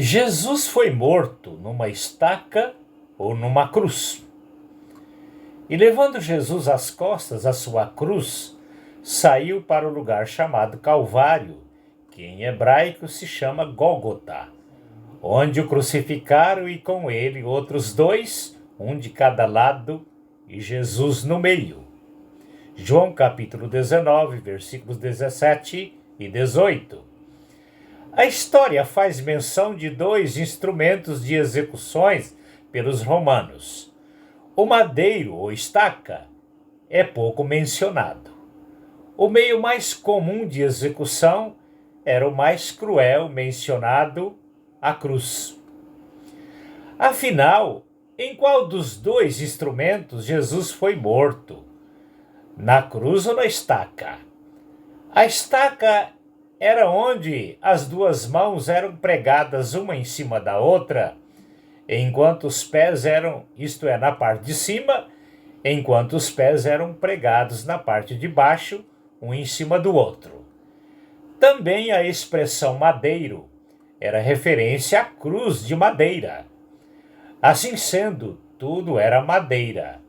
Jesus foi morto numa estaca ou numa cruz. E levando Jesus às costas a sua cruz, saiu para o lugar chamado Calvário, que em hebraico se chama Gólgota, onde o crucificaram e com ele outros dois, um de cada lado e Jesus no meio. João capítulo 19, versículos 17 e 18. A história faz menção de dois instrumentos de execuções pelos romanos. O madeiro ou estaca é pouco mencionado. O meio mais comum de execução era o mais cruel mencionado, a cruz. Afinal, em qual dos dois instrumentos Jesus foi morto? Na cruz ou na estaca? A estaca era onde as duas mãos eram pregadas uma em cima da outra, enquanto os pés eram, isto é, na parte de cima, enquanto os pés eram pregados na parte de baixo, um em cima do outro. Também a expressão madeiro era referência à cruz de madeira. Assim sendo, tudo era madeira.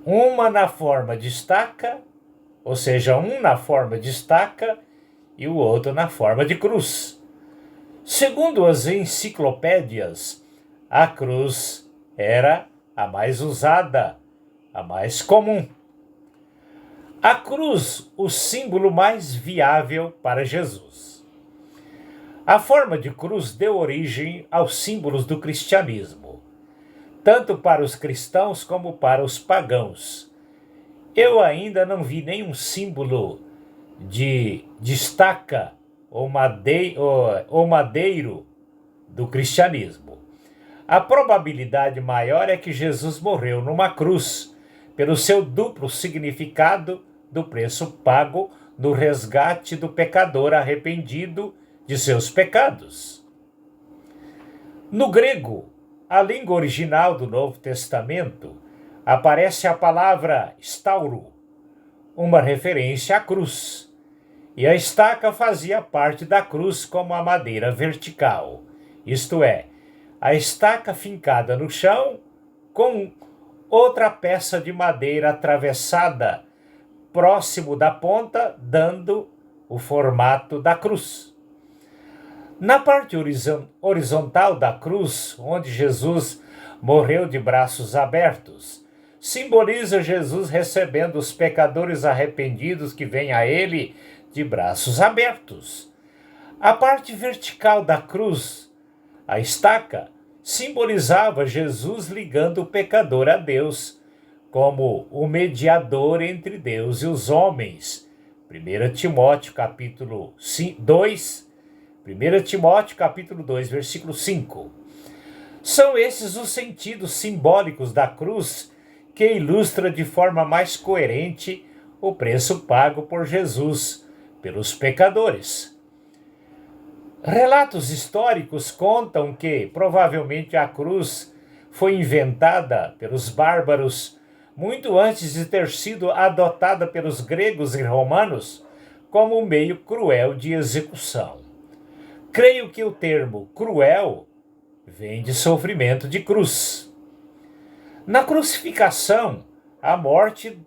Uma na forma de estaca, ou seja, um na forma de estaca e o outro na forma de cruz. Segundo as enciclopédias, a cruz era a mais usada, a mais comum. A cruz, o símbolo mais viável para Jesus. A forma de cruz deu origem aos símbolos do cristianismo, tanto para os cristãos como para os pagãos. Eu ainda não vi nenhum símbolo de estaca ou madeiro do cristianismo. A probabilidade maior é que Jesus morreu numa cruz, pelo seu duplo significado do preço pago no resgate do pecador arrependido de seus pecados. No grego, a língua original do Novo Testamento, aparece a palavra stauro, uma referência à cruz. E a estaca fazia parte da cruz como a madeira vertical, isto é, a estaca fincada no chão com outra peça de madeira atravessada próximo da ponta, dando o formato da cruz. Na parte horizontal da cruz, onde Jesus morreu de braços abertos, simboliza Jesus recebendo os pecadores arrependidos que vêm a ele de braços abertos. A parte vertical da cruz, a estaca, simbolizava Jesus ligando o pecador a Deus, como o mediador entre Deus e os homens. 1 Timóteo capítulo 2, 1 Timóteo capítulo 2, versículo 5. São esses os sentidos simbólicos da cruz que ilustra de forma mais coerente o preço pago por Jesus pelos pecadores. Relatos históricos contam que, provavelmente, a cruz foi inventada pelos bárbaros muito antes de ter sido adotada pelos gregos e romanos como um meio cruel de execução. Creio que o termo cruel vem de sofrimento de cruz. Na crucificação, a morte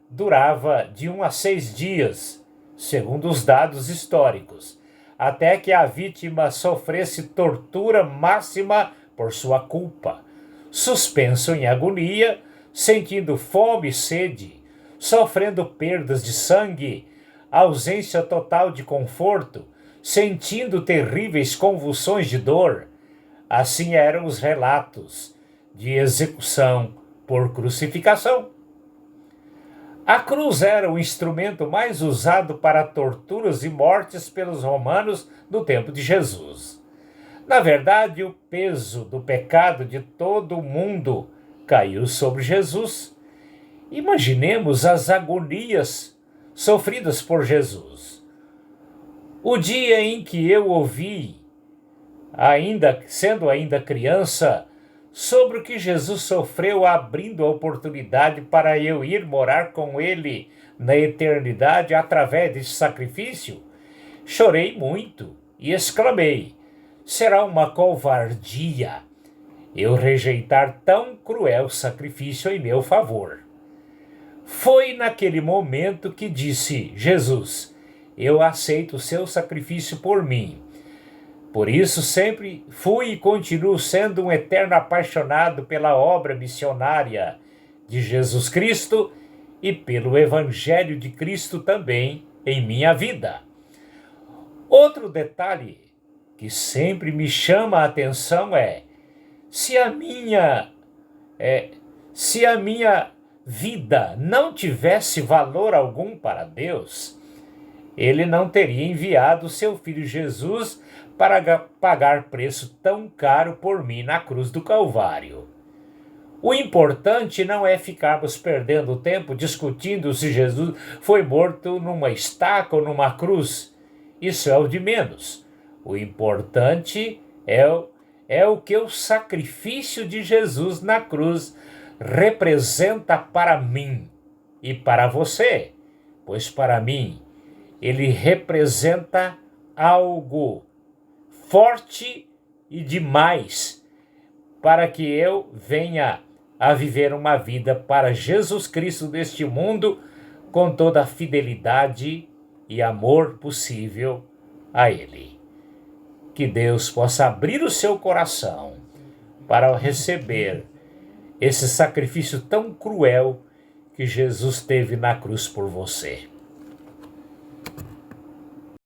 durava de 1 a 6 dias, segundo os dados históricos, até que a vítima sofresse tortura máxima por sua culpa, suspenso em agonia, sentindo fome e sede, sofrendo perdas de sangue, ausência total de conforto, sentindo terríveis convulsões de dor. Assim eram os relatos de execução por crucificação. A cruz era o instrumento mais usado para torturas e mortes pelos romanos no tempo de Jesus. Na verdade, o peso do pecado de todo o mundo caiu sobre Jesus. Imaginemos as agonias sofridas por Jesus. O dia em que eu ouvi, sendo ainda criança, sobre o que Jesus sofreu, abrindo a oportunidade para eu ir morar com ele na eternidade através desse sacrifício, chorei muito e exclamei: será uma covardia eu rejeitar tão cruel sacrifício em meu favor. Foi naquele momento que disse: Jesus, eu aceito o seu sacrifício por mim. Por isso sempre fui e continuo sendo um eterno apaixonado pela obra missionária de Jesus Cristo e pelo Evangelho de Cristo também em minha vida. Outro detalhe que sempre me chama a atenção é se a minha vida não tivesse valor algum para Deus, ele não teria enviado seu filho Jesus para pagar preço tão caro por mim na cruz do Calvário. O importante não é ficarmos perdendo tempo discutindo se Jesus foi morto numa estaca ou numa cruz. Isso é o de menos. O importante é o que o sacrifício de Jesus na cruz representa para mim e para você, pois para mim ele representa algo forte e demais para que eu venha a viver uma vida para Jesus Cristo neste mundo com toda a fidelidade e amor possível a Ele. Que Deus possa abrir o seu coração para receber esse sacrifício tão cruel que Jesus teve na cruz por você.